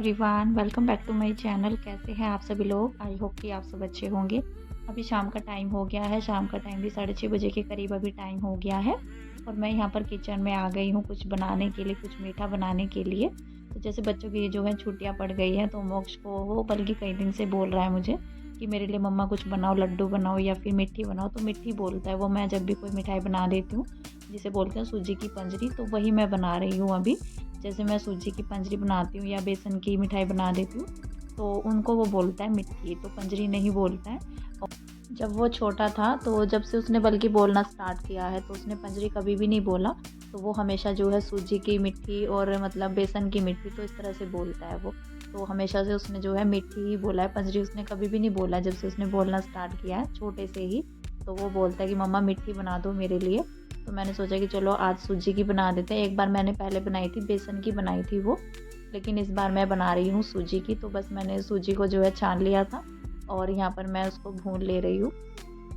Everyone, welcome back to my channel. कैसे हैं आप सभी लोग? आई होप कि आप सब अच्छे होंगे। अभी शाम का टाइम हो गया है। शाम का टाइम भी 6:30 बजे के करीब अभी टाइम हो गया है और मैं यहाँ पर किचन में आ गई हूँ कुछ बनाने के लिए, कुछ मीठा बनाने के लिए। तो जैसे बच्चों की जो है छुट्टियाँ पड़ गई हैं, तो मोक्ष को वो बल्कि कई दिन से बोल रहा है मुझे कि मेरे लिए मम्मा कुछ बनाओ, लड्डू बनाओ या फिर मिट्ठी बनाओ। तो मिट्ठी बोलता है वो। मैं जब भी कोई मिठाई बना देती हूँ, जिसे बोलते हैं सूजी की पंजरी, तो वही मैं बना रही हूँ अभी। जैसे मैं सूजी की पंजरी बनाती हूँ या बेसन की मिठाई बना देती हूँ, तो उनको वो बोलता है मिट्ठी, तो पंजरी नहीं बोलता है। और जब वो छोटा था, तो जब से उसने बल्कि बोलना स्टार्ट किया है, तो उसने पंजरी कभी भी नहीं बोला। तो वो हमेशा जो है सूजी की मिट्ठी और मतलब बेसन की मिट्ठी, तो इस तरह से बोलता है वो। तो हमेशा से उसने जो है मिट्ठी ही बोला है, पंजरी उसने कभी भी नहीं बोला जब से उसने बोलना स्टार्ट किया है, छोटे से ही। तो वो बोलता है कि मम्मा मिट्ठी बना दो मेरे लिए। तो मैंने सोचा कि चलो आज सूजी की बना देते हैं। एक बार मैंने पहले बनाई थी, बेसन की बनाई थी वो, लेकिन इस बार मैं बना रही हूँ सूजी की। तो बस मैंने सूजी को जो है छान लिया था और यहाँ पर मैं उसको भून ले रही हूँ।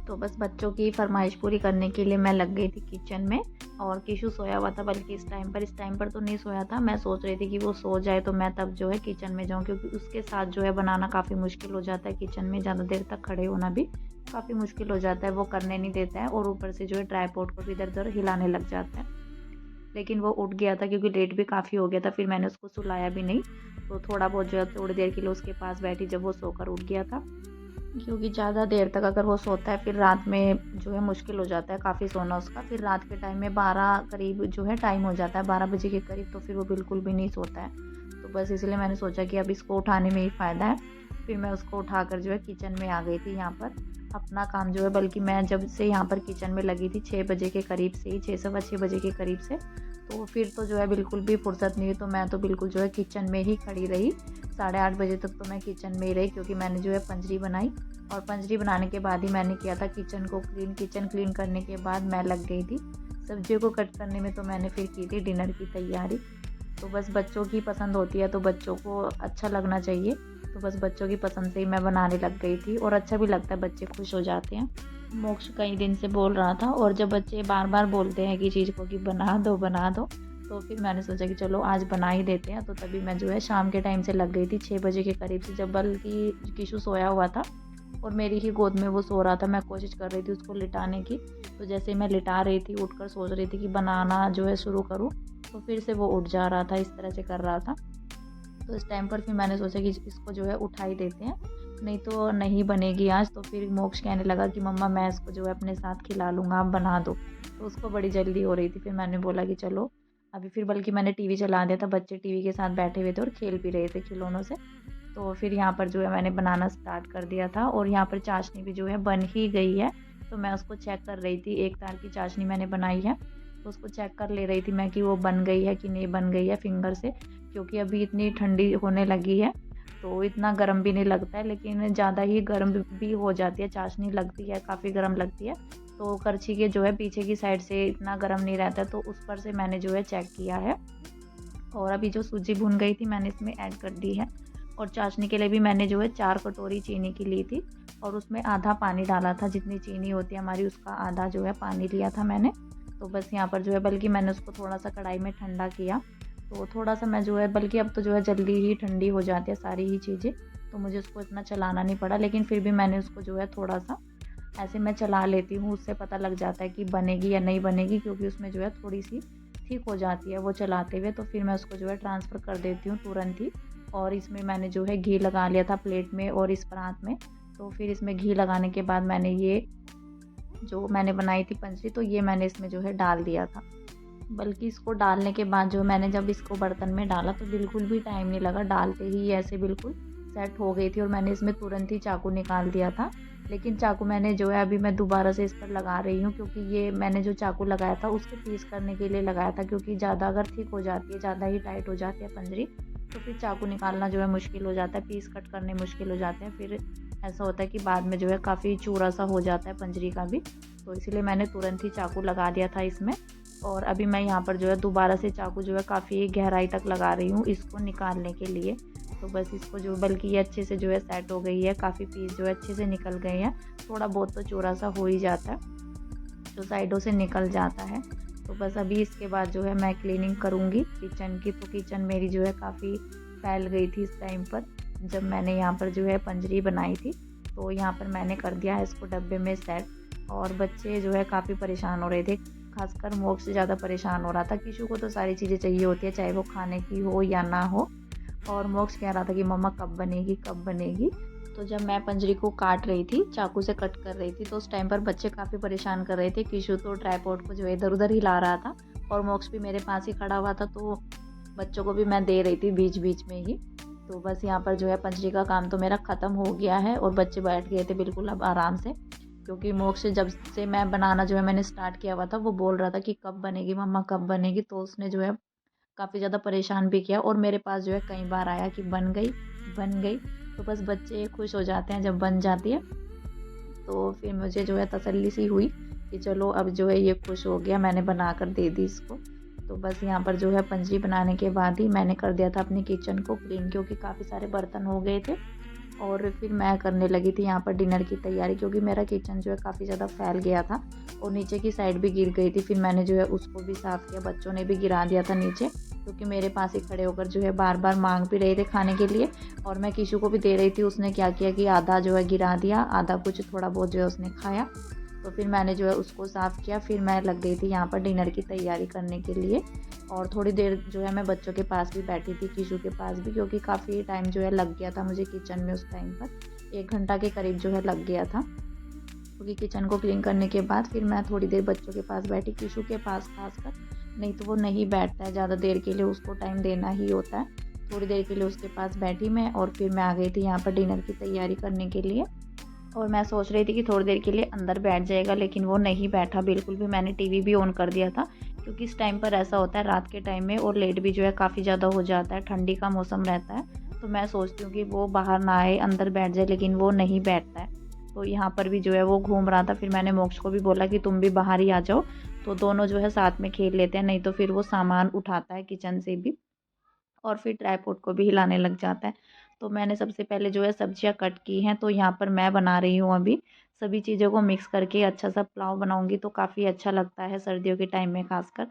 तो बस बच्चों की फरमाइश पूरी करने के लिए मैं लग गई थी किचन में। और किशु सोया हुआ था, बल्कि इस टाइम पर तो नहीं सोया था। मैं सोच रही थी कि वो सो जाए तो मैं तब जो है किचन में जाऊँ, क्योंकि उसके साथ जो है बनाना काफ़ी मुश्किल हो जाता है। किचन में ज़्यादा देर तक खड़े होना भी काफ़ी मुश्किल हो जाता है, वो करने नहीं देता है और ऊपर से जो है ट्राईपॉड को भी इधर उधर हिलाने लग जाता है। लेकिन वो उठ गया था क्योंकि लेट भी काफ़ी हो गया था, फिर मैंने उसको सुलाया भी नहीं। तो थोड़ा बहुत जो है थोड़ी देर के लिए उसके पास बैठी जब वो सोकर उठ गया था, क्योंकि ज़्यादा देर तक अगर वो सोता है फिर रात में जो है मुश्किल हो जाता है काफ़ी सोना उसका। फिर रात के टाइम में 12 करीब जो है टाइम हो जाता है, 12 बजे के करीब, तो फिर वो बिल्कुल भी नहीं सोता है। तो बस इसलिए मैंने सोचा कि अब इसको उठाने में ही फ़ायदा है। फिर मैं उसको उठाकर जो है किचन में आ गई थी यहाँ पर अपना काम जो है। बल्कि मैं जब से यहाँ पर किचन में लगी थी 6 बजे के करीब से ही, 6 सवा 6 बजे के करीब से, तो फिर तो जो है बिल्कुल भी फुर्सत नहीं हुई। तो मैं तो बिल्कुल जो है किचन में ही खड़ी रही। 8:30 बजे तक तो मैं किचन में ही रही, क्योंकि मैंने जो है पंजरी बनाई और पंजरी बनाने के बाद ही मैंने किया था किचन को क्लीन। किचन क्लीन करने के बाद मैं लग गई थी सब्जियों को कट करने में। तो मैंने फिर की थी डिनर की तैयारी। तो बस बच्चों की पसंद होती है तो बच्चों को अच्छा लगना चाहिए। तो बस बच्चों की पसंद से ही मैं बनाने लग गई थी और अच्छा भी लगता है, बच्चे खुश हो जाते हैं। मोक्ष कई दिन से बोल रहा था, और जब बच्चे बार बार बोलते हैं कि चीज़ को कि बना दो बना दो, तो फिर मैंने सोचा कि चलो आज बना ही देते हैं। तो तभी मैं जो है शाम के टाइम से लग गई थी 6 बजे के करीब से, जब बल्कि किशु सोया हुआ था और मेरी ही गोद में वो सो रहा था। मैं कोशिश कर रही थी उसको लिटाने की। तो जैसे मैं लिटा रही थी, उठकर सोच रही थी कि बनाना जो है शुरू करूँ, तो फिर से वो उठ जा रहा था, इस तरह से कर रहा था। तो इस टाइम पर फिर मैंने सोचा कि इसको जो है उठा ही देते हैं, नहीं तो नहीं बनेगी आज। तो फिर मोक्ष कहने लगा कि मम्मा मैं इसको जो है अपने साथ खिला लूँगा, आप बना दो। तो उसको बड़ी जल्दी हो रही थी, फिर मैंने बोला कि चलो अभी। फिर बल्कि मैंने टीवी चला दिया था, बच्चे टीवी के साथ बैठे हुए थे और खेल भी रहे थे खिलौनों से। तो फिर यहाँ पर जो है मैंने बनाना स्टार्ट कर दिया था और यहाँ पर चाशनी भी जो है बन ही गई है। तो मैं उसको चेक कर रही थी, एक तार की चाशनी मैंने बनाई है, तो उसको चेक कर ले रही थी मैं कि वो बन गई है कि नहीं बन गई है फिंगर से। क्योंकि अभी इतनी ठंडी होने लगी है तो इतना गर्म भी नहीं लगता है, लेकिन ज़्यादा ही गर्म भी हो जाती है चाशनी, लगती है काफ़ी गर्म लगती है। तो करछी के जो है पीछे की साइड से इतना गर्म नहीं रहता, तो उस पर से मैंने जो है चेक किया है। और अभी जो सूजी भून गई थी मैंने इसमें ऐड कर दी है। और चाशनी के लिए भी मैंने जो है 4 कटोरी चीनी की ली थी और उसमें आधा पानी डाला था। जितनी चीनी होती है हमारी उसका आधा जो है पानी लिया था मैंने। तो बस यहाँ पर जो है बल्कि मैंने उसको थोड़ा सा कढ़ाई में ठंडा किया। तो थोड़ा सा मैं जो है बल्कि अब तो जो है जल्दी ही ठंडी हो जाती है सारी ही चीज़ें, तो मुझे उसको इतना चलाना नहीं पड़ा। लेकिन फिर भी मैंने उसको जो है थोड़ा सा ऐसे मैं चला लेती हूँ, उससे पता लग जाता है कि बनेगी या नहीं बनेगी, क्योंकि उसमें जो है थोड़ी सी ठीक हो जाती है वो चलाते हुए। तो फिर मैं उसको जो है ट्रांसफ़र कर देती हूँ तुरंत ही। और इसमें मैंने जो है घी लगा लिया था प्लेट में और इस परात में। तो फिर इसमें घी लगाने के बाद मैंने ये जो मैंने बनाई थी पंजरी, तो ये मैंने इसमें जो है डाल दिया था। बल्कि इसको डालने के बाद जो मैंने जब इसको बर्तन में डाला तो बिल्कुल भी टाइम नहीं लगा, डालते ही ऐसे बिल्कुल सेट हो गई थी। और मैंने इसमें तुरंत ही चाकू निकाल दिया था। लेकिन चाकू मैंने जो है अभी मैं दोबारा से इस पर लगा रही हूँ, क्योंकि ये मैंने जो चाकू लगाया था उसके पीस करने के लिए लगाया था। क्योंकि ज़्यादा अगर थिक हो जाती है, ज़्यादा ही टाइट हो जाती है पंजरी, तो फिर चाकू निकालना जो है मुश्किल हो जाता है, पीस कट करने मुश्किल हो जाते हैं। फिर ऐसा होता है कि बाद में जो है काफ़ी चूरा सा हो जाता है पंजरी का भी। तो इसलिए मैंने तुरंत ही चाकू लगा दिया था इसमें। और अभी मैं यहाँ पर जो है दोबारा से चाकू जो है काफ़ी गहराई तक लगा रही हूँ इसको निकालने के लिए। तो बस इसको जो बल्कि ये अच्छे से जो है सेट हो गई है, काफ़ी पीस जो है अच्छे से निकल गए हैं। थोड़ा बहुत तो चूरा सा हो ही जाता है, जो साइडों से निकल जाता है। तो बस अभी इसके बाद जो है मैं क्लीनिंग करूँगी किचन की। तो किचन मेरी जो है काफ़ी फैल गई थी इस टाइम पर, जब मैंने यहाँ पर जो है पंजरी बनाई थी। तो यहाँ पर मैंने कर दिया है इसको डब्बे में सेट, और बच्चे जो है काफ़ी परेशान हो रहे थे, खासकर मोक्ष से ज़्यादा परेशान हो रहा था। किशु को तो सारी चीज़ें चाहिए होती है, चाहे वो खाने की हो या ना हो, और मोक्ष कह रहा था कि मम्मा कब बनेगी कब बनेगी। तो जब मैं पंजरी को काट रही थी, चाकू से कट कर रही थी, तो उस टाइम पर बच्चे काफ़ी परेशान कर रहे थे। किशु तो ट्राइपॉड को जो है इधर उधर हिला रहा था, और मोक्ष भी मेरे पास ही खड़ा हुआ था, तो बच्चों को भी मैं दे रही थी बीच बीच में ही। तो बस यहाँ पर जो है पंजरी का काम तो मेरा ख़त्म हो गया है, और बच्चे बैठ गए थे बिल्कुल अब आराम से, क्योंकि मोक्ष जब से मैं बनाना जो है मैंने स्टार्ट किया हुआ था, वो बोल रहा था कि कब बनेगी मम्मा कब बनेगी। तो उसने जो है काफ़ी ज़्यादा परेशान भी किया, और मेरे पास जो है कई बार आया कि बन गई बन गई। तो बस बच्चे खुश हो जाते हैं जब बन जाती है। तो फिर मुझे जो है तसल्ली सी हुई कि चलो अब जो है ये खुश हो गया, मैंने बना कर दे दी इसको। तो बस यहाँ पर जो है पंजरी बनाने के बाद ही मैंने कर दिया था अपने किचन को क्लीन, क्योंकि काफ़ी सारे बर्तन हो गए थे। और फिर मैं करने लगी थी यहाँ पर डिनर की तैयारी, क्योंकि मेरा किचन जो है काफ़ी ज़्यादा फैल गया था, और नीचे की साइड भी गिर गई थी। फिर मैंने जो है उसको भी साफ़ किया, बच्चों ने भी गिरा दिया था नीचे, क्योंकि मेरे पास ही खड़े होकर जो है बार बार मांग भी रहे थे खाने के लिए, और मैं किशु को भी दे रही थी। उसने क्या किया कि आधा जो है गिरा दिया, आधा कुछ थोड़ा बहुत जो है उसने खाया। तो फिर मैंने जो है उसको साफ़ किया, फिर मैं लग गई थी यहाँ पर डिनर की तैयारी करने के लिए। और थोड़ी देर जो है मैं बच्चों के पास भी बैठी थी, किशु के पास भी, क्योंकि काफ़ी टाइम जो है लग गया था मुझे किचन में। उस टाइम पर 1 घंटा के करीब जो है लग गया था, क्योंकि किचन को क्लीन करने के बाद फिर मैं थोड़ी देर बच्चों के पास बैठी, किशु के पास खासकर, नहीं तो वो नहीं बैठता है ज़्यादा देर के लिए, उसको टाइम देना ही होता है। थोड़ी देर के लिए उसके पास बैठी मैं, और फिर मैं आ गई थी यहाँ पर डिनर की तैयारी करने के लिए। और मैं सोच रही थी कि थोड़ी देर के लिए अंदर बैठ जाएगा, लेकिन वो नहीं बैठा बिल्कुल भी। मैंने टीवी भी ऑन कर दिया था, क्योंकि इस टाइम पर ऐसा होता है रात के टाइम में, और लेट भी जो है काफ़ी ज़्यादा हो जाता है, ठंडी का मौसम रहता है। तो मैं सोचती हूँ कि वो बाहर ना आए, अंदर बैठ जाए, लेकिन वो नहीं बैठता है। तो यहाँ पर भी जो है वो घूम रहा था। फिर मैंने मोक्ष को भी बोला कि तुम भी बाहर ही आ जाओ, तो दोनों जो है साथ में खेल लेते हैं, नहीं तो फिर वो सामान उठाता है किचन से भी, और फिर ट्राइपॉड को भी हिलाने लग जाता है। तो मैंने सबसे पहले जो है सब्जियां कट की हैं, तो यहाँ पर मैं बना रही हूँ अभी सभी चीज़ों को मिक्स करके अच्छा सा पुलाव बनाऊंगी, तो काफ़ी अच्छा लगता है सर्दियों के टाइम में खासकर।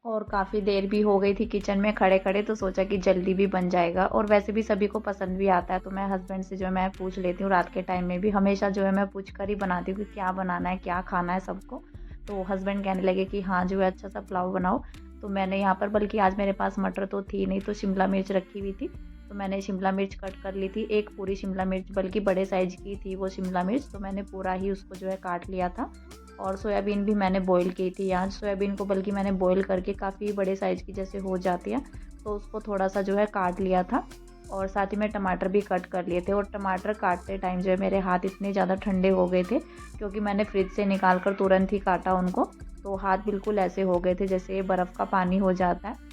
और काफ़ी देर भी हो गई थी किचन में खड़े खड़े, तो सोचा कि जल्दी भी बन जाएगा, और वैसे भी सभी को पसंद भी आता है। तो मैं हस्बैंड से जो है मैं पूछ लेती हूँ, रात के टाइम में भी हमेशा जो है मैं पूछ कर ही बनाती हूँ कि क्या बनाना है, क्या खाना है सबको। तो हस्बैंड कहने लगे कि हाँ जो है अच्छा सा पुलाव बनाओ। तो मैंने यहाँ पर, बल्कि आज मेरे पास मटर तो थी नहीं, तो शिमला मिर्च रखी हुई थी, तो मैंने शिमला मिर्च कट कर ली थी, एक पूरी शिमला मिर्च, बल्कि बड़े साइज़ की थी वो शिमला मिर्च, तो मैंने पूरा ही उसको जो है काट लिया था। और सोयाबीन भी मैंने बॉईल की थी आज, सोयाबीन को बल्कि मैंने बॉईल करके काफ़ी बड़े साइज़ की जैसे हो जाती है, तो उसको थोड़ा सा जो है काट लिया था। और साथ ही में टमाटर भी कट कर लिए थे, और टमाटर काटते टाइम जो है मेरे हाथ इतने ज़्यादा ठंडे हो गए थे, क्योंकि मैंने फ्रिज से निकाल कर तुरंत ही काटा उनको, तो हाथ बिल्कुल ऐसे हो गए थे जैसे बर्फ़ का पानी हो जाता है।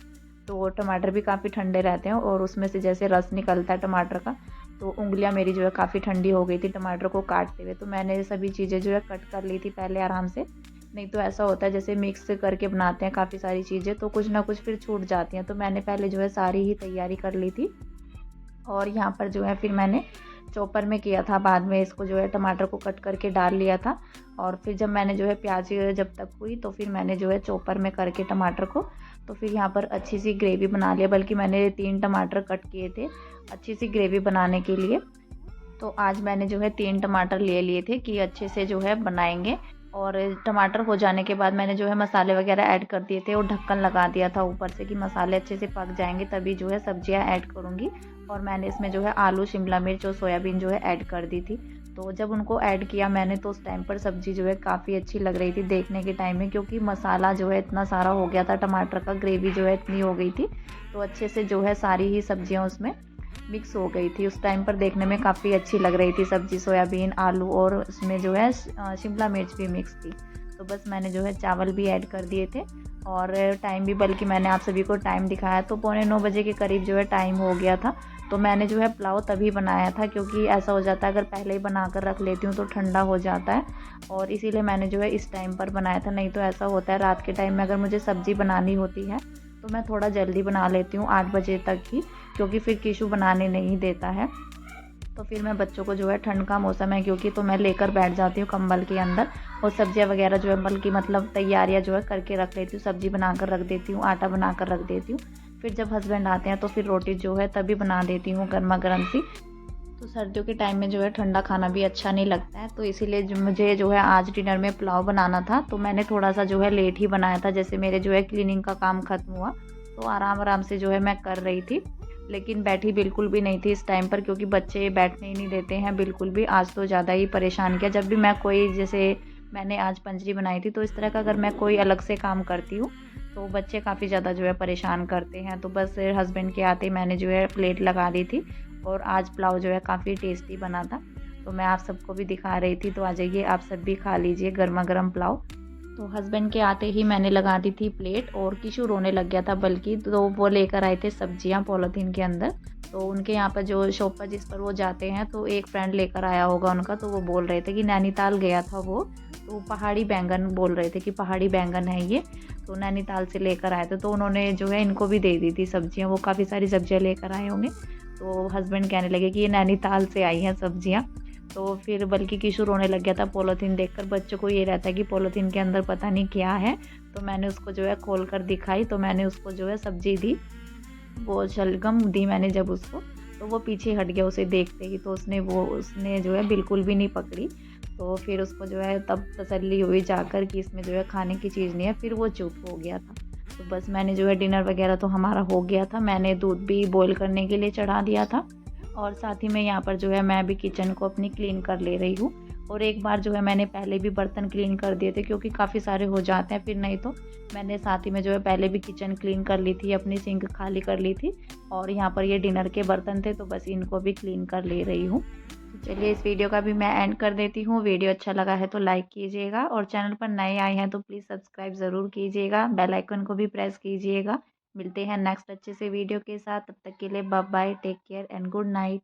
तो टमाटर भी काफ़ी ठंडे रहते हैं, और उसमें से जैसे रस निकलता है टमाटर का, तो उंगलियां मेरी जो है काफ़ी ठंडी हो गई थी टमाटर को काटते हुए। तो मैंने सभी चीज़ें जो है कट कर ली थी पहले आराम से, नहीं तो ऐसा होता है जैसे मिक्स करके बनाते हैं काफ़ी सारी चीज़ें, तो कुछ ना कुछ फिर छूट जाती हैं। तो मैंने पहले जो है सारी ही तैयारी कर ली थी, और यहाँ पर जो है फिर मैंने चॉपर में किया था, बाद में इसको जो है टमाटर को कट करके डाल लिया था। और फिर जब मैंने जो है प्याज जब तक हुई, तो फिर मैंने जो है चॉपर में करके टमाटर को, तो फिर यहाँ पर अच्छी सी ग्रेवी बना लिया, बल्कि मैंने 3 टमाटर कट किए थे अच्छी सी ग्रेवी बनाने के लिए। तो आज मैंने जो है 3 टमाटर ले लिए थे कि अच्छे से जो है बनाएंगे। और टमाटर हो जाने के बाद मैंने जो है मसाले वगैरह ऐड कर दिए थे, और ढक्कन लगा दिया था ऊपर से कि मसाले अच्छे से पक जाएंगे तभी जो है सब्जियां ऐड करूँगी। और मैंने इसमें जो है आलू, शिमला मिर्च और सोयाबीन जो है ऐड कर दी थी। तो जब उनको ऐड किया मैंने, तो उस टाइम पर सब्ज़ी जो है काफ़ी अच्छी लग रही थी देखने के टाइम में, क्योंकि मसाला जो है इतना सारा हो गया था, टमाटर का ग्रेवी जो है इतनी हो गई थी, तो अच्छे से जो है सारी ही सब्जियां उसमें मिक्स हो गई थी। उस टाइम पर देखने में काफ़ी अच्छी लग रही थी सब्ज़ी, सोयाबीन, आलू, और उसमें जो है शिमला मिर्च भी मिक्स थी। तो बस मैंने जो है चावल भी ऐड कर दिए थे, और टाइम भी, बल्कि मैंने आप सभी को टाइम दिखाया तो 8:45 बजे के करीब जो है टाइम हो गया था। तो मैंने जो है पुलाव तभी बनाया था, क्योंकि ऐसा हो जाता है अगर पहले ही बना कर रख लेती हूँ तो ठंडा हो जाता है, और इसीलिए मैंने जो है इस टाइम पर बनाया था। नहीं तो ऐसा होता है रात के टाइम में अगर मुझे सब्ज़ी बनानी होती है तो मैं थोड़ा जल्दी बना लेती हूँ 8 बजे तक ही, क्योंकि फिर किशु बनाने नहीं देता है। तो फिर मैं बच्चों को जो है, ठंड का मौसम है क्योंकि, तो मैं लेकर बैठ जाती हूँ कंबल के अंदर, और सब्जियां वगैरह जो है बल्कि मतलब तैयारियां जो है करके रख लेती हूँ, सब्जी बनाकर रख देती हूँ, आटा बनाकर रख देती हूँ, फिर जब हस्बैंड आते हैं तो फिर रोटी जो है तभी बना देती हूँ गर्मा-गर्म सी। तो सर्दियों के टाइम में जो है ठंडा खाना भी अच्छा नहीं लगता है, तो इसीलिए जो मुझे जो है आज डिनर में पुलाव बनाना था, तो मैंने थोड़ा-सा जो है लेट ही बनाया था। जैसे मेरे जो है क्लीनिंग का काम ख़त्म हुआ, तो आराम-आराम से जो है मैं कर रही थी। लेकिन बैठी बिल्कुल भी नहीं थी इस टाइम पर, क्योंकि बच्चे बैठने ही नहीं देते हैं बिल्कुल भी। आज तो ज़्यादा ही परेशान किया। जब भी मैं कोई, जैसे मैंने आज पंजरी बनाई थी, तो इस तरह का अगर मैं कोई अलग से काम करती हूँ, तो बच्चे काफ़ी ज़्यादा जो है परेशान करते हैं। तो बस हस्बैंड के आते ही मैंने जो है प्लेट लगा दी थी, और आज पुलाव जो है काफ़ी टेस्टी बना था। तो मैं आप सबको भी दिखा रही थी, तो आ जाइए आप सब भी खा लीजिए गरमा-गरम पुलाव। तो हस्बैंड के आते ही मैंने लगा दी थी प्लेट, और किशु रोने लग गया था बल्कि, तो वो लेकर आए थे सब्जियां पॉलीथीन के अंदर। तो उनके यहाँ पर जो शॉप पर जिस पर वो जाते हैं, तो एक फ्रेंड लेकर आया होगा उनका, तो वो बोल रहे थे कि नैनीताल गया था वो, तो पहाड़ी बैंगन बोल रहे थे कि पहाड़ी बैंगन है ये, तो नैनीताल से लेकर आए थे। तो उन्होंने जो है इनको भी दे दी थी सब्जियां, वो काफ़ी सारी सब्जियां लेकर आए होंगे। तो हस्बैंड कहने लगे कि ये नैनीताल से आई हैं सब्जियां। तो फिर बल्कि किशोर रोने लग गया था पॉलीथीन देखकर। बच्चों को ये रहता है कि पॉलीथीन के अंदर पता नहीं क्या है। तो मैंने उसको जो है खोल कर दिखाई, तो मैंने उसको जो है सब्जी दी, वो शलगम दी मैंने जब उसको, तो वो पीछे हट गया उसे देखते ही। तो उसने जो है बिल्कुल भी नहीं पकड़ी। तो फिर उसको जो है तब तसल्ली हुई जाकर कि इसमें जो है खाने की चीज़ नहीं है, फिर वो चुप हो गया था। तो बस मैंने जो है डिनर वगैरह तो हमारा हो गया था। मैंने दूध भी बॉयल करने के लिए चढ़ा दिया था, और साथ ही में यहाँ पर जो है मैं भी किचन को अपनी क्लीन कर ले रही हूँ। और एक बार जो है मैंने पहले भी बर्तन क्लीन कर दिए थे, क्योंकि काफ़ी सारे हो जाते हैं, फिर नहीं तो मैंने साथ ही में जो है पहले भी किचन क्लीन कर ली थी, अपनी सिंक खाली कर ली थी। और यहाँ पर ये डिनर के बर्तन थे, तो बस इनको भी क्लीन कर ले रही हूँ। तो चलिए इस वीडियो का भी मैं एंड कर देती हूँ। वीडियो अच्छा लगा है तो लाइक कीजिएगा, और चैनल पर नए आए हैं तो प्लीज़ सब्सक्राइब ज़रूर कीजिएगा, बेल आइकन को भी प्रेस कीजिएगा। मिलते हैं नेक्स्ट अच्छे से वीडियो के साथ, तब तक के लिए bye bye, take care and good night.